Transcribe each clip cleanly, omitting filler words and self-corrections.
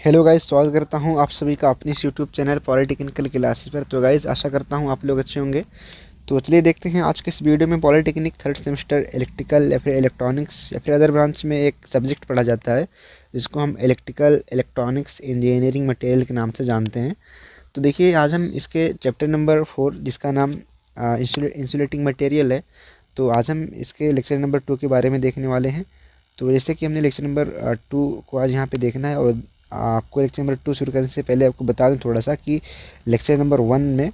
Hello guys, स्वागत करता हूं आप सभी का अपने इस यूट्यूब चैनल पॉलिटेक्निकल क्लासेस पर। तो गाइस, आशा करता हूं आप लोग अच्छे होंगे। तो चलिए देखते हैं आज के इस वीडियो में पॉलिटेक्निक थर्ड सेमेस्टर इलेक्ट्रिकल या फिर इलेक्ट्रॉनिक्स या फिर अदर ब्रांच में एक सब्जेक्ट पढ़ा जाता है जिसको हम इलेक्ट्रिकल इलेक्ट्रॉनिक्स इंजीनियरिंग मटेरियल के नाम से जानते हैं। तो देखिए, आज हम इसके चैप्टर नंबर 4 जिसका नाम इंसुलेटिंग मटेरियल है, तो आज हम इसके लेक्चर नंबर 2 के बारे में देखने वाले हैं। तो जैसे कि हमने लेक्चर नंबर 2 को आज यहाँ पे देखना है, और आपको लेक्चर नंबर 2 शुरू करने से पहले आपको बता दूं थोड़ा सा कि लेक्चर नंबर 1 में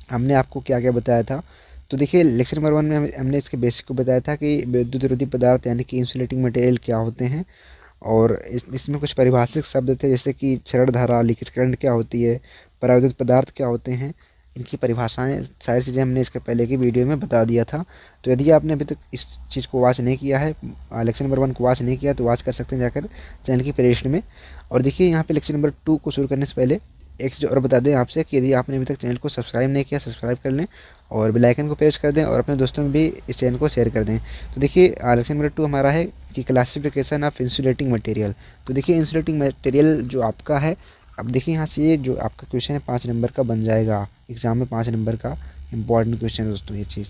हमने आपको क्या क्या बताया था। तो देखिए, लेक्चर नंबर 1 में हमने इसके बेसिक को बताया था कि विद्युत रोधी पदार्थ यानी कि इंसुलेटिंग मटेरियल क्या होते हैं, और इसमें कुछ परिभाषित शब्द थे जैसे कि क्षरण धारा, लीकेज करंट क्या होती है, पराविद्युत पदार्थ क्या होते हैं, इनकी परिभाषाएं, सारी चीज़ें हमने इसके पहले की वीडियो में बता दिया था। तो यदि आपने अभी तक इस चीज़ को वॉच नहीं किया है, लेक्चर नंबर 1 को वॉच नहीं किया, तो वॉच कर सकते हैं जाकर चैनल की प्लेलिस्ट में। और देखिए, यहाँ पे लेक्चर नंबर 2 को शुरू करने से पहले एक चीज़ और बता दें आपसे कि यदि आपने अभी तक चैनल को सब्सक्राइब नहीं किया, सब्सक्राइब कर लें और बेल आइकन को प्रेस कर दें और अपने दोस्तों में भी इस चैनल को शेयर कर दें। तो देखिए, लेक्चर नंबर 2 हमारा है कि क्लासिफिकेशन ऑफ इंसुलेटिंग मटेरियल। तो देखिए, इंसुलेटिंग मटेरियल जो आपका है, अब देखिए यहाँ से ये जो आपका क्वेश्चन है 5 नंबर का बन जाएगा एग्जाम में, 5 नंबर का इंपॉर्टेंट क्वेश्चन है दोस्तों ये चीज़।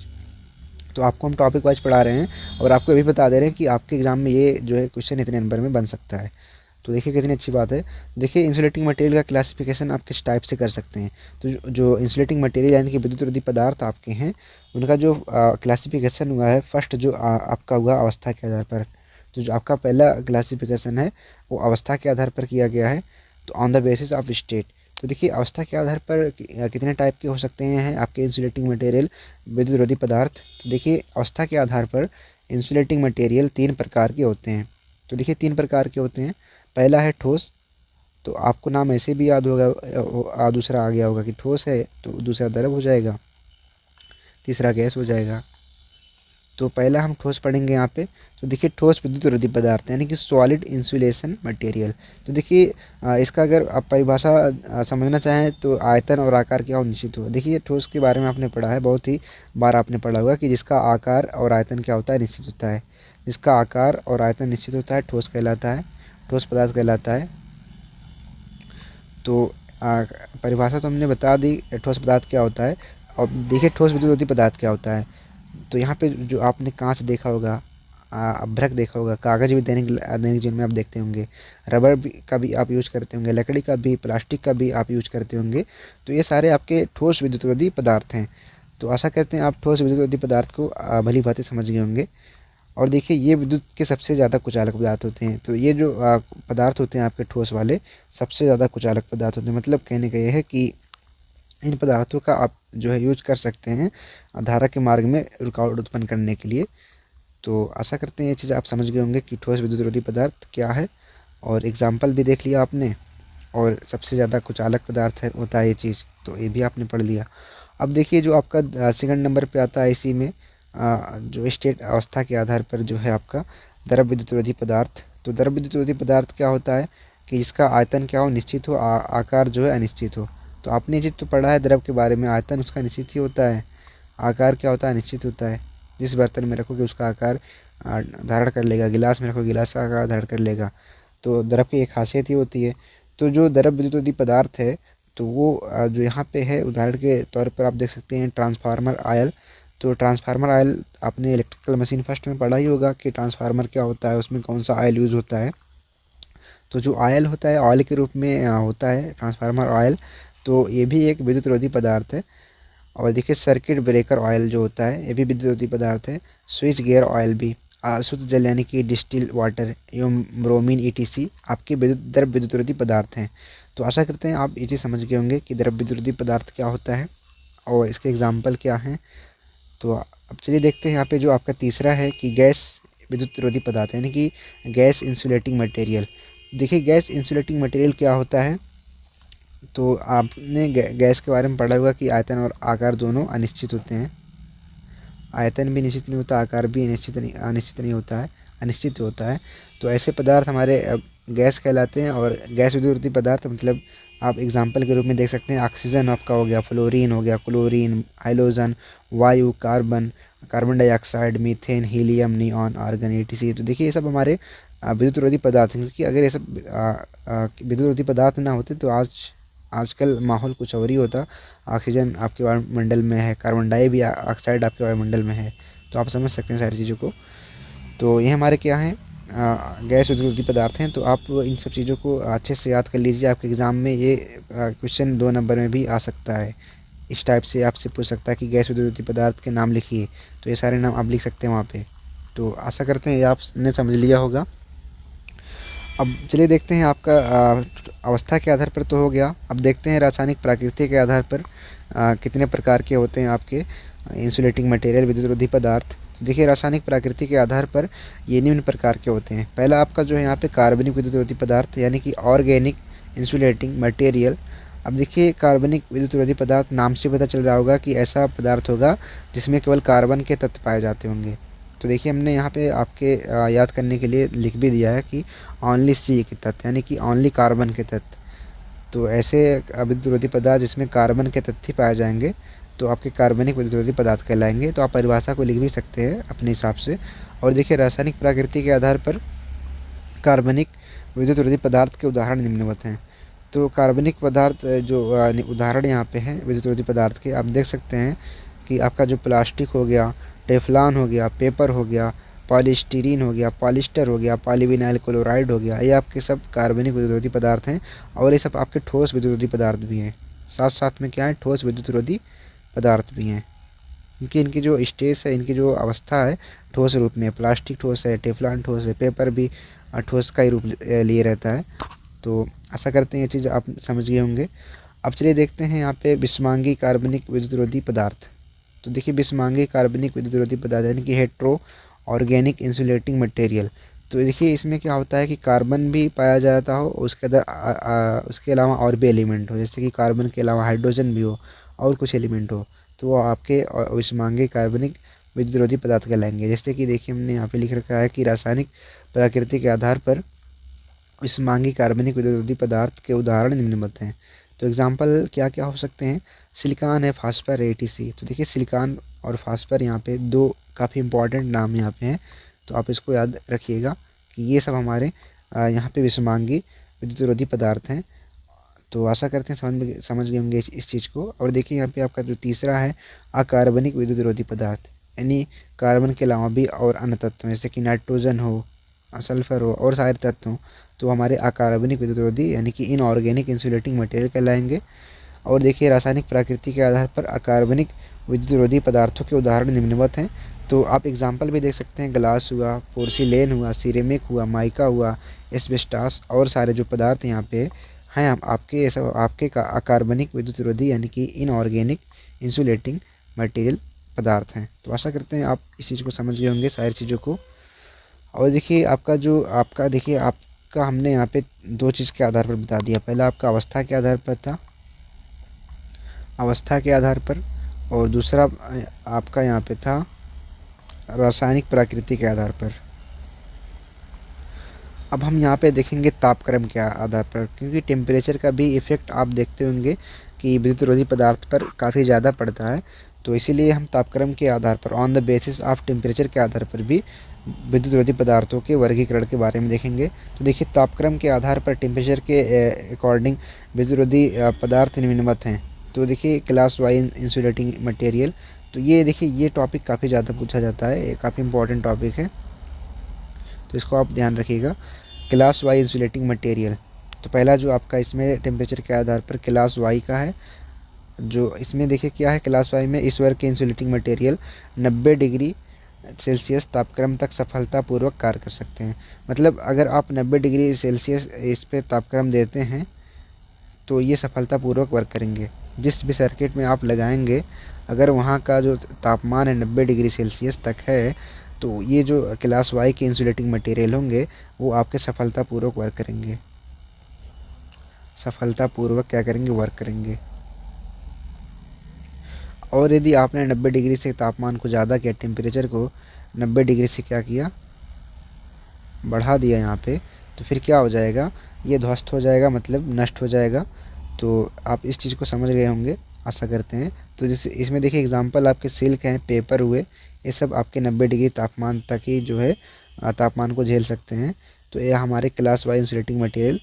तो आपको हम टॉपिक वाइज पढ़ा रहे हैं और आपको ये भी बता दे रहे हैं कि आपके एग्जाम में ये जो है क्वेश्चन इतने नंबर में बन सकता है। तो देखिए कितनी अच्छी बात है। देखिए, इंसुलेटिंग मटेरियल का क्लासिफिकेशन आप किस टाइप से कर सकते हैं। तो जो इंसुलेटिंग मटेरियल यानी कि विद्युत रोधी पदार्थ आपके हैं, उनका जो क्लासिफिकेशन हुआ है, फर्स्ट जो आपका हुआ अवस्था के आधार पर। तो जो आपका पहला क्लासिफिकेशन है वो अवस्था के आधार पर किया गया है, तो on the basis of state. तो देखिए, अवस्था के आधार पर कितने टाइप के हो सकते हैं आपके इंसुलेटिंग मटेरियल, विद्युत रोधी पदार्थ। तो देखिए, अवस्था के आधार पर इंसुलेटिंग मटेरियल 3 प्रकार के होते हैं। तो देखिए, 3 प्रकार के होते हैं। पहला है ठोस, तो आपको नाम ऐसे भी याद होगा, दूसरा आ गया होगा कि ठोस है, तो दूसरा द्रव हो जाएगा, तीसरा गैस हो जाएगा। तो पहला हम ठोस पढ़ेंगे यहाँ पे। तो देखिए, ठोस विद्युत रोधी पदार्थ यानी कि सॉलिड इंसुलेशन मटेरियल। तो देखिए, इसका अगर आप परिभाषा समझना चाहें तो आयतन और आकार क्या हो निश्चित हो। देखिए, ठोस के बारे में आपने पढ़ा है, बहुत ही बार आपने पढ़ा होगा कि जिसका आकार और आयतन क्या होता है, निश्चित होता है। जिसका आकार और आयतन निश्चित होता है ठोस कहलाता है, ठोस पदार्थ कहलाता है। तो परिभाषा तो हमने बता दी ठोस पदार्थ क्या होता है। और देखिए, ठोस विद्युत रोधी पदार्थ क्या होता है। तो यहाँ पे जो आपने कांच देखा होगा, अभ्रक देखा होगा, कागज़ भी दैनिक दैनिक जीवन में आप देखते होंगे, रबर भी का भी आप यूज करते होंगे, लकड़ी का भी, प्लास्टिक का भी आप यूज करते होंगे। तो ये सारे आपके ठोस विद्युत रोधी पदार्थ हैं। तो आशा करते हैं आप ठोस विद्युत रोधी पदार्थ को भली भांति समझ गए होंगे। और देखिए, ये विद्युत के सबसे ज़्यादा कुचालक पदार्थ होते हैं। तो ये जो पदार्थ होते हैं आपके ठोस वाले, सबसे ज़्यादा कुचालक पदार्थ होते हैं। मतलब कहने का ये है कि इन पदार्थों का आप जो है यूज कर सकते हैं धारा के मार्ग में रुकावट उत्पन्न करने के लिए। तो आशा करते हैं ये चीज़ आप समझ गए होंगे कि ठोस विद्युत रोधी पदार्थ क्या है, और एग्जाम्पल भी देख लिया आपने, और सबसे ज़्यादा कुचालक पदार्थ है होता है ये चीज़, तो ये भी आपने पढ़ लिया। अब देखिए, जो आपका सेकंड नंबर पे आता है इसी में, जो स्टेट अवस्था के आधार पर जो है आपका द्रव विद्युत रोधी पदार्थ। तो द्रव विद्युत रोधी पदार्थ क्या होता है कि जिसका आयतन क्या हो, निश्चित हो, आकार जो है अनिश्चित हो। तो आपने ये चीज़ तो पढ़ा है द्रव के बारे में, आयतन उसका निश्चित ही होता है, आकार क्या होता है, निश्चित होता है। जिस बर्तन में रखोगे उसका आकार धारण कर लेगा, गिलास में रखो गिलास का आकार धारण कर लेगा। तो द्रव की एक खासियत ही होती है। तो जो द्रव विद्युत रोधी पदार्थ है, तो वो जो यहाँ पे है, उदाहरण के तौर पर आप देख सकते हैं ट्रांसफार्मर आयल। तो ट्रांसफार्मर आयल आपने इलेक्ट्रिकल मशीन फर्स्ट में पढ़ा ही होगा कि ट्रांसफार्मर क्या होता है, उसमें कौन सा आयल यूज़ होता है। तो जो ऑयल होता है, ऑयल के रूप में होता है ट्रांसफार्मर ऑयल। तो ये भी एक विद्युत रोधी पदार्थ है। और देखिए, सर्किट ब्रेकर ऑयल जो होता है, ये भी विद्युत रोधी पदार्थ है। स्विच गियर ऑयल भी, शुद्ध जल यानी कि डिस्टिल वाटर एवं ब्रोमीन ईटीसी आपके द्रव विद्युत रोधी पदार्थ हैं। तो आशा करते हैं आप ये चीज़ समझ गए होंगे कि द्रव विद्युत रोधी पदार्थ क्या होता है और इसके एग्जाम्पल क्या हैं। तो अब चलिए देखते हैं यहाँ पे जो आपका तीसरा है कि गैस विद्युत रोधी पदार्थ यानी कि गैस इंसुलेटिंग मटेरियल। देखिए, गैस इंसुलेटिंग मटेरियल क्या होता है। तो आपने गैस के बारे में पढ़ा होगा कि आयतन और आकार दोनों अनिश्चित होते हैं। आयतन भी निश्चित नहीं होता, आकार भी अनिश्चित नहीं होता है, अनिश्चित होता है। तो ऐसे पदार्थ हमारे गैस कहलाते हैं। और गैस विद्युत रोधी पदार्थ मतलब आप एग्जाम्पल के रूप में देख सकते हैं, ऑक्सीजन आपका हो गया, फ्लोरीन हो गया, क्लोरीन, हाइड्रोजन, वायु, carbon, carbon dioxide, methane, helium, neon, argon, ETC. तो देखिए, ये सब हमारे विद्युत रोधी पदार्थ हैं, क्योंकि अगर ये सब विद्युत रोधी पदार्थ ना होते तो आजकल माहौल कुछ और ही होता। ऑक्सीजन आपके वायुमंडल में है, कार्बन डाइऑक्साइड आपके वायुमंडल में है, तो आप समझ सकते हैं सारी चीज़ों को। तो ये हमारे क्या हैं, गैस विद्युत रोधी पदार्थ हैं। तो आप इन सब चीज़ों को अच्छे से याद कर लीजिए, आपके एग्ज़ाम में ये क्वेश्चन 2 नंबर में भी आ सकता है। इस टाइप से आपसे पूछ सकता है कि गैस विद्युत रोधी पदार्थ के नाम लिखिए, तो ये सारे नाम आप लिख सकते हैं वहाँ पे। तो आशा करते हैं ये आपने समझ लिया होगा। अब चलिए देखते हैं आपका अवस्था के आधार पर तो हो गया। अब देखते हैं रासायनिक प्रकृति के आधार पर कितने प्रकार के होते हैं आपके इंसुलेटिंग मटेरियल विद्युत रोधी पदार्थ। देखिए रासायनिक प्रकृति के आधार पर ये निम्न प्रकार के होते हैं। पहला आपका जो है यहाँ पे कार्बनिक विद्युत रोधी पदार्थ यानी कि ऑर्गेनिक इंसुलेटिंग मटेरियल। अब देखिए कार्बनिक विद्युत रोधी पदार्थ नाम से पता चल रहा होगा कि ऐसा पदार्थ होगा जिसमें केवल कार्बन के तत्व पाए जाते होंगे। तो देखिए हमने यहाँ पे आपके याद करने के लिए लिख भी दिया है कि ओनली सी के तत्व यानी कि ओनली कार्बन के तत्व। तो ऐसे विद्युत रोधी पदार्थ जिसमें कार्बन के तत्व ही पाए जाएंगे तो आपके कार्बनिक विद्युत रोधी पदार्थ कहलाएंगे। तो आप परिभाषा को लिख भी सकते हैं अपने हिसाब से। और देखिए रासायनिक प्रकृति के आधार पर कार्बनिक विद्युत रोधी पदार्थ के उदाहरण निम्नवत हैं। तो कार्बनिक पदार्थ जो उदाहरण यहाँ पे हैं विद्युत रोधी पदार्थ के, आप देख सकते हैं कि आपका जो प्लास्टिक हो गया, टेफ्लॉन हो गया, पेपर हो गया, पॉलीस्टीरीन हो गया, पॉलिस्टर हो गया, पॉलीविनाइल क्लोराइड हो गया, ये आपके सब कार्बनिक विद्युत रोधी पदार्थ हैं। और ये सब आपके ठोस विद्युत रोधी पदार्थ भी हैं। साथ साथ में क्या है, ठोस विद्युत रोधी पदार्थ भी हैं, क्योंकि इनकी जो स्टेज है, इनकी जो अवस्था है ठोस रूप में। प्लास्टिक ठोस है, टेफ्लॉन ठोस है, पेपर भी ठोस का ही रूप लिए रहता है। तो आशा करते हैं ये चीज़ आप समझ गए होंगे। अब चलिए देखते हैं यहाँ पे विषमांगी कार्बनिक विद्युत रोधी पदार्थ। तो देखिए विषमांगी कार्बनिक विद्युत रोधी पदार्थ यानी कि हेट्रो ऑर्गेनिक इंसुलेटिंग मटेरियल। तो देखिए इसमें क्या होता है कि कार्बन भी पाया जाता हो, उसके अंदर उसके अलावा और भी एलिमेंट हो, जैसे कि कार्बन के अलावा हाइड्रोजन भी हो और कुछ एलिमेंट हो, तो वो आपके विषमांगी कार्बनिक विद्युत रोधी पदार्थ कहलाएंगे। जैसे कि देखिए हमने यहाँ पे लिख रखा है कि रासायनिक प्रकृति के आधार पर विषमांगी कार्बनिक विद्युत रोधी पदार्थ के उदाहरण निम्नवत हैं। तो एग्जाम्पल क्या क्या हो सकते हैं, सिलिकॉन है, फास्फर है, ATC। तो देखिए सिलिकॉन और फास्फर यहाँ पे दो काफ़ी इंपॉर्टेंट नाम यहाँ पे हैं, तो आप इसको याद रखिएगा कि ये सब हमारे यहाँ पे विषमांगी विद्युत रोधी पदार्थ हैं। तो आशा करते हैं समझ गए होंगे इस चीज़ को। और देखिए यहाँ पे आपका जो तीसरा है अकार्बनिक विद्युत रोधी पदार्थ, यानी कार्बन के अलावा भी और अन्य तत्व जैसे कि नाइट्रोजन हो, सल्फर हो और सारे तत्व हों, तो हमारे अकार्बनिक विद्युत रोधी यानी कि इनऑर्गेनिक इंसुलेटिंग मटेरियल कहलाएंगे। और देखिए रासायनिक प्रकृति के आधार पर अकार्बनिक विद्युत रोधी पदार्थों के उदाहरण निम्नवत हैं। तो आप एग्जाम्पल भी देख सकते हैं, ग्लास हुआ, पोर्सिलेन हुआ, सिरेमिक हुआ, माइका हुआ, एस्बेस्टास और सारे जो पदार्थ यहाँ पे हैं आपके सब आपके अकार्बनिक विद्युत रोधी यानी कि इनऑर्गेनिक इंसुलेटिंग मटेरियल पदार्थ हैं। तो आशा करते हैं आप इस चीज़ को समझ गए होंगे सारी चीज़ों को। और देखिए आपका हमने यहाँ पे दो चीज़ के आधार पर बता दिया। पहला आपका अवस्था के आधार पर था, अवस्था के आधार पर, और दूसरा आपका यहाँ पे था रासायनिक प्रकृति के आधार पर। अब हम यहाँ पे देखेंगे तापक्रम के आधार पर, क्योंकि टेम्परेचर का भी इफ़ेक्ट आप देखते होंगे कि विद्युत रोधी पदार्थ पर काफ़ी ज़्यादा पड़ता है। तो इसीलिए हम तापक्रम के आधार पर on the basis of temperature के आधार पर भी विद्युत रोधी पदार्थों के वर्गीकरण के बारे में देखेंगे। तो देखिए तापक्रम के आधार पर टेम्परेचर के अकॉर्डिंग विद्युत रोधी पदार्थ निम्नवत हैं। तो देखिए क्लास वाई इंसुलेटिंग मटेरियल, तो ये देखिए ये टॉपिक काफ़ी ज़्यादा पूछा जाता है, ये काफ़ी इंपॉर्टेंट टॉपिक है, तो इसको आप ध्यान रखिएगा। क्लास वाई इंसुलेटिंग मटेरियल, तो पहला जो आपका इसमें टेम्परेचर के आधार पर क्लास वाई का है, जो इसमें देखिए क्या है, क्लास वाई में इस वर्ग के इंसुलेटिंग मटेरियल 90 डिग्री सेल्सियस तापक्रम तक सफलतापूर्वक कार्य कर सकते हैं। मतलब अगर आप 90 डिग्री सेल्सियस इस पर तापक्रम देते हैं तो ये सफलतापूर्वक वर्क करेंगे। जिस भी सर्किट में आप लगाएंगे अगर वहाँ का जो तापमान है 90 डिग्री सेल्सियस तक है, तो ये जो क्लास वाई के इंसुलेटिंग मटेरियल होंगे वो आपके सफलतापूर्वक वर्क करेंगे, सफलतापूर्वक क्या करेंगे, वर्क करेंगे। और यदि आपने 90 डिग्री से तापमान को ज़्यादा किया, टेम्परेचर को 90 डिग्री से क्या किया, बढ़ा दिया यहाँ पे, तो फिर क्या हो जाएगा, ये ध्वस्त हो जाएगा, मतलब नष्ट हो जाएगा। तो आप इस चीज़ को समझ गए होंगे आशा करते हैं। तो जैसे इसमें देखिए एग्जांपल आपके सिल्क हैं, पेपर हुए, ये सब आपके 90 डिग्री तापमान तक ही जो है तापमान को झेल सकते हैं। तो ये हमारे क्लास वाई इंसुलेटिंग मटेरियल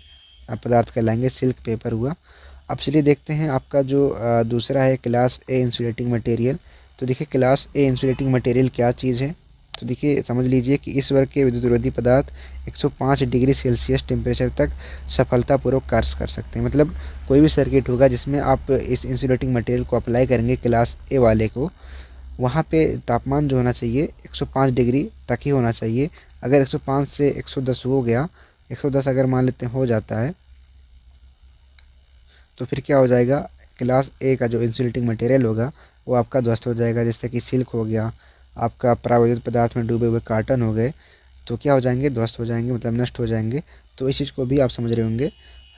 पदार्थ कहलाएंगे, सिल्क पेपर हुआ। अब चलिए देखते हैं आपका जो दूसरा है क्लास ए इंसुलेटिंग मटेरियल। तो देखिए क्लास ए इंसुलेटिंग मटेरियल क्या चीज़ है। तो देखिए समझ लीजिए कि इस वर्ग के विद्युत विरोधी पदार्थ 105 डिग्री सेल्सियस टेम्परेचर तक सफलतापूर्वक कार्य कर सकते हैं। मतलब कोई भी सर्किट होगा जिसमें आप इस इंसुलेटिंग मटेरियल को अप्लाई करेंगे क्लास ए वाले को, वहाँ पे तापमान जो होना चाहिए 105 डिग्री तक ही होना चाहिए। अगर 105 से 110 हो गया, 110 अगर मान लेते हैं हो जाता है, तो फिर क्या हो जाएगा, क्लास ए का जो इंसुलेटिंग मटेरियल होगा वो आपका ध्वस्त हो जाएगा। जैसे कि सिल्क हो गया, आपका परावैद्युत पदार्थ में डूबे हुए कार्टन हो गए, तो क्या हो जाएंगे, ध्वस्त हो जाएंगे, मतलब नष्ट हो जाएंगे। तो इस चीज़ को भी आप समझ रहे होंगे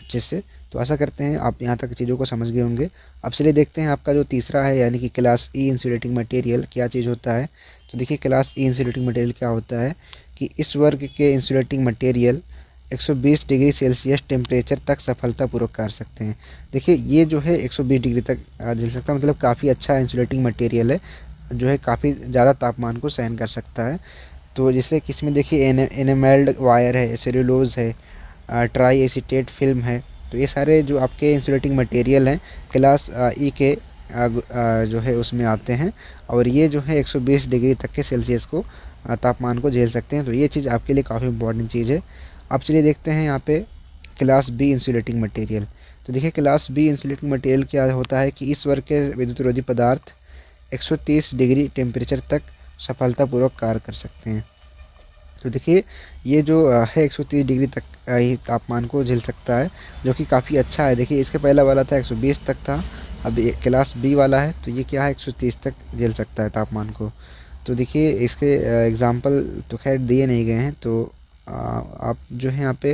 अच्छे से। तो आशा करते हैं आप यहाँ तक चीज़ों को समझ गए होंगे। अब चलिए देखते हैं आपका जो तीसरा है यानी कि क्लास ई इंसुलेटिंग मटेरियल क्या चीज़ होता है। तो देखिए क्लास ई इंसुलेटिंग मटेरियल क्या होता है कि इस वर्ग के insulating material 120 degree Celsius temperature तक सफलतापूर्वक कर सकते हैं। देखिए ये जो है 120 डिग्री तक झेल सकता है, मतलब काफ़ी अच्छा इंसुलेटिंग मटेरियल है, जो है काफ़ी ज़्यादा तापमान को सहन कर सकता है। तो जैसे कि इसमें देखिए एनेमेल्ड वायर है, सेल्यूलोज है, ट्राई एसीटेट फिल्म है। तो ये सारे जो आपके इंसुलेटिंग मटेरियल हैं क्लास ई के जो है उसमें आते हैं, और ये जो है 120 डिग्री तक के सेल्सियस को तापमान को झेल सकते हैं। तो ये चीज़ आपके लिए काफ़ी इंपॉर्टेंट चीज़ है। अब चलिए देखते हैं यहाँ पे क्लास बी इंसुलेटिंग मटेरियल। तो देखिए क्लास बी इंसुलेटिंग मटेरियल क्या होता है कि इस वर्ग के विद्युत विरोधी पदार्थ 130 डिग्री टेम्परेचर तक सफलतापूर्वक कार्य कर सकते हैं। तो देखिए ये जो है 130 डिग्री तक ही तापमान को झेल सकता है, जो कि काफ़ी अच्छा है। देखिए इसके पहला वाला था 120 तक था, अब ये क्लास बी वाला है, तो ये क्या है 130 तक झेल सकता है तापमान को। तो देखिए इसके एग्ज़ाम्पल तो खैर दिए नहीं गए हैं, तो आप जो है यहाँ पे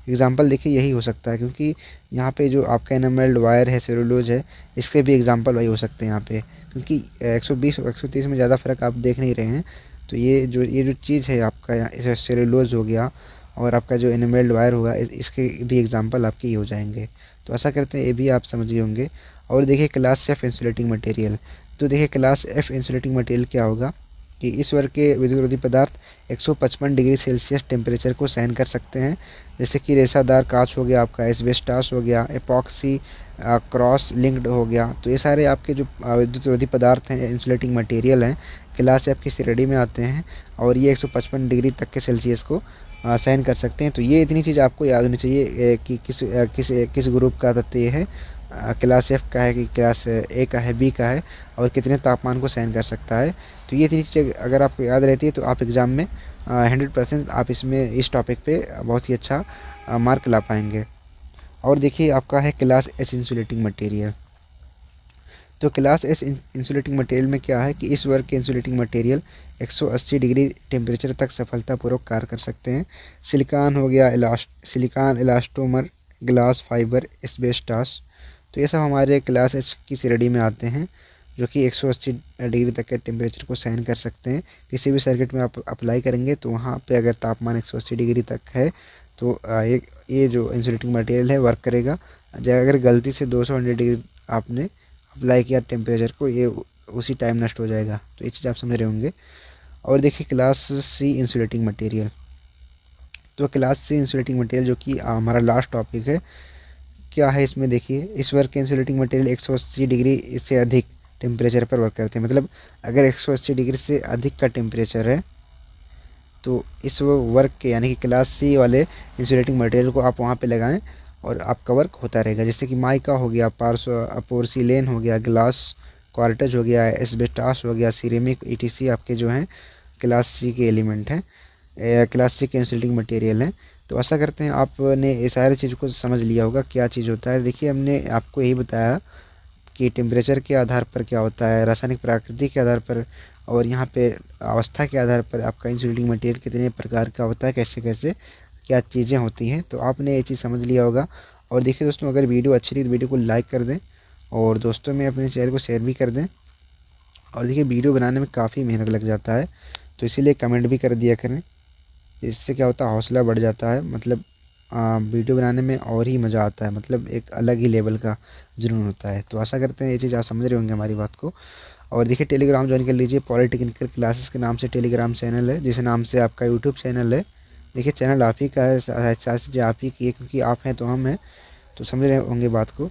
एग्ज़ाम्पल देखिए यही हो सकता है, क्योंकि यहाँ पे जो आपका एनामेल्ड वायर है, सेलुलोज है, इसके भी एग्ज़ाम्पल वही हो सकते हैं यहाँ पे, क्योंकि 120 और 130 में ज़्यादा फ़र्क आप देख नहीं रहे हैं। तो ये जो चीज़ है आपका यहाँ सेलुलोज हो गया और आपका जो एनिमेल्ड वायर होगा, इसके भी एग्जांपल आपके ये हो जाएंगे। तो ऐसा करते हैं ये भी आप समझ गए होंगे। और देखिए क्लास एफ इंसुलेटिंग मटेरियल। तो देखिए क्लास एफ इंसुलेटिंग मटेरियल क्या होगा कि इस वर्ग के विद्युत विरोधी पदार्थ 155 डिग्री सेल्सियस टेम्परेचर को सहन कर सकते हैं। जैसे कि रेसादार कांच हो गया, आपका एस्बेस्टास हो गया, एपॉक्सी क्रॉस लिंक्ड हो गया। तो ये सारे आपके जो विद्युत विरोधी पदार्थ हैं, इंसुलेटिंग मटेरियल हैं, क्लास एफ की श्रेणी में आते हैं, और ये 155 डिग्री तक के सेल्सियस को सहन कर सकते हैं। तो ये इतनी चीज़ आपको याद होनी चाहिए कि किस ग्रुप का तत्व ये है, क्लास एफ का है कि क्लास ए का है, बी का है, और कितने तापमान को सहन कर सकता है। तो ये इतनी चीज़ें अगर आपको याद रहती है तो आप एग्ज़ाम में 100% आप इसमें इस टॉपिक पे बहुत ही अच्छा मार्क ला पाएंगे। और देखिए आपका है क्लास एच इंसुलेटिंग मटेरियल। तो क्लास एस इंसुलेटिंग मटेरियल में क्या है कि इस वर्ग के इंसुलेटिंग मटेरियल 180 डिग्री टेम्परेचर तक सफलतापूर्वक कार्य कर सकते हैं। सिलिकॉन हो गया, silicon, elastomer, glass fibre, asbestos. तो ये सब हमारे क्लास एच की श्रेणी में आते हैं, जो कि 180 डिग्री तक के टेम्परेचर को सहन कर सकते हैं। किसी भी सर्किट में आप अप्लाई करेंगे तो वहाँ पे अगर तापमान 180 डिग्री तक है तो ये जो इंसुलेटिंग मटेरियल है वर्क करेगा। अगर गलती से 200 डिग्री आपने अप्लाई किया टेम्परेचर को, ये उसी टाइम नष्ट हो जाएगा। तो ये चीज़ आप समझ रहे होंगे। और देखिए क्लास सी इंसुलेटिंग मटेरियल। तो क्लास सी इंसुलेटिंग मटेरियल जो कि हमारा लास्ट टॉपिक है, क्या है इसमें देखिए, इस वर्ग के इंसुलेटिंग मटेरियल 180 डिग्री से अधिक टेम्परेचर पर वर्क करते हैं। मतलब अगर 180 डिग्री से अधिक का टेम्परेचर है तो इस वर्क के यानी कि क्लास सी वाले इंसुलेटिंग मटेरियल को आप वहाँ पे लगाएं और आपका वर्क होता रहेगा। जैसे कि माइका हो गया, पोर्सिलेन हो गया, ग्लास क्वार्टज हो गया, एस्बेस्टास हो गया, सिरेमिक, ईटीसी आपके जो हैं क्लास सी के एलिमेंट हैं, क्लास सी के इंसुलेटिंग मटेरियल हैं। तो आशा करते हैं आपने ये सारी चीज़ को समझ लिया होगा क्या चीज़ होता है। देखिए हमने आपको यही बताया कि टेम्परेचर के आधार पर क्या होता है, रासायनिक प्रकृति के आधार पर, और यहाँ पे अवस्था के आधार पर आपका इंसुलेटिंग मटेरियल कितने प्रकार का होता है, कैसे कैसे क्या चीज़ें होती हैं। तो आपने ये चीज़ समझ लिया होगा। और देखिए दोस्तों, अगर वीडियो अच्छी लगी तो वीडियो को लाइक कर दें और दोस्तों में अपने चैनल को शेयर भी कर दें। और देखिए वीडियो बनाने में काफ़ी मेहनत लग जाता है, तो इसीलिए कमेंट भी कर दिया करें। इससे क्या होता है, हौसला बढ़ जाता है, मतलब वीडियो बनाने में और ही मज़ा आता है, मतलब एक अलग ही लेवल का जुनून होता है। तो आशा करते हैं ये चीज़ आप समझ रहे होंगे हमारी बात को। और देखिए टेलीग्राम ज्वाइन कर लीजिए, पॉलिटेक्निकल क्लासेस के नाम से टेलीग्राम चैनल है, जिस नाम से आपका यूट्यूब चैनल है देखिए चैनल आप ही का है, चार चीज़ें आप ही की है, क्योंकि आप हैं तो हम हैं, तो समझ रहे होंगे बात को।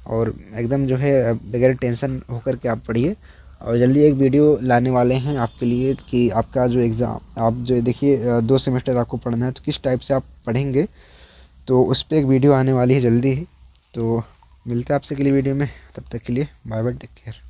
और एकदम जो है बगैर टेंशन होकर के आप पढ़िए, और जल्दी एक वीडियो लाने वाले हैं आपके लिए कि आपका जो एग्ज़ाम, आप जो देखिए 2 सेमेस्टर आपको पढ़ना है, तो किस टाइप से आप पढ़ेंगे, तो उस पर एक वीडियो आने वाली है जल्दी ही। तो मिलते हैं आपसे अगली वीडियो में, तब तक के लिए बाय बाय, टेक केयर।